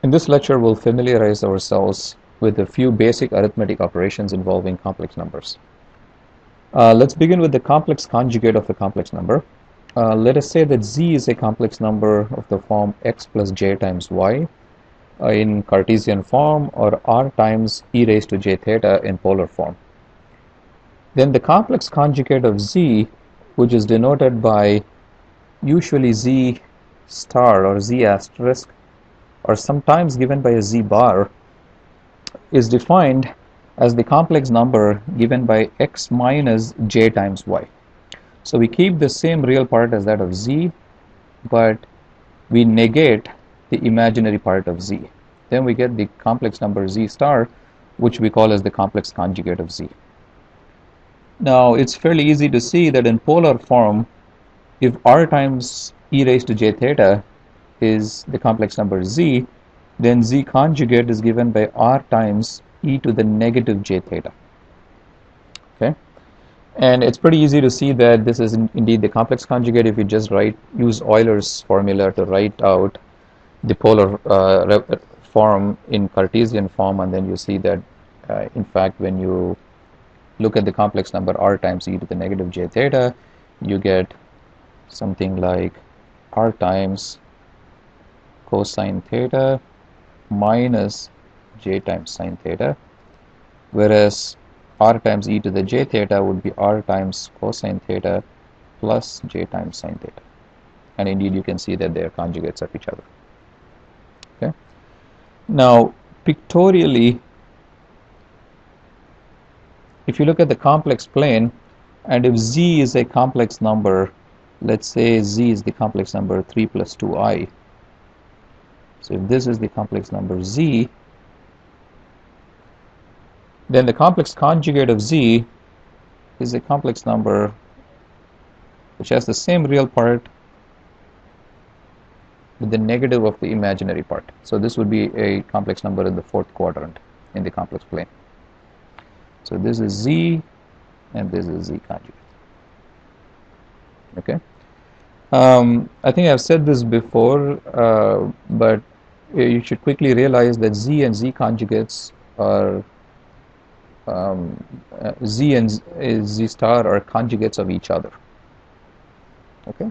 In this lecture, we'll familiarize ourselves with a few basic arithmetic operations involving complex numbers. Let's begin with the complex conjugate of a complex number. Let us say that z is a complex number of the form x plus j times y in Cartesian form, or r times e raised to j theta in polar form. Then the complex conjugate of z, which is denoted by usually z star or z asterisk, or sometimes given by a z bar, is defined as the complex number given by x minus j times y. So we keep the same real part as that of z, but we negate the imaginary part of z. Then we get the complex number z star, which we call as the complex conjugate of z. Now it's fairly easy to see that in polar form, if r times e raised to j theta is the complex number z, then z conjugate is given by r times e to the negative j theta. Okay, and it's pretty easy to see that this is indeed the complex conjugate if you just use Euler's formula to write out the polar form in Cartesian form, and then you see that in fact when you look at the complex number r times e to the negative j theta, you get something like r times cosine theta minus j times sine theta, whereas r times e to the j theta would be r times cosine theta plus j times sine theta. And indeed you can see that they are conjugates of each other. Okay. Now pictorially, if you look at the complex plane, and if z is a complex number, let's say z is the complex number 3 plus 2i. So if this is the complex number z, then the complex conjugate of z is a complex number which has the same real part with the negative of the imaginary part. So this would be a complex number in the fourth quadrant in the complex plane. So this is z and this is z conjugate. Okay. I think I've said this before, but you should quickly realize that z and z conjugates are z and z star are conjugates of each other. Okay,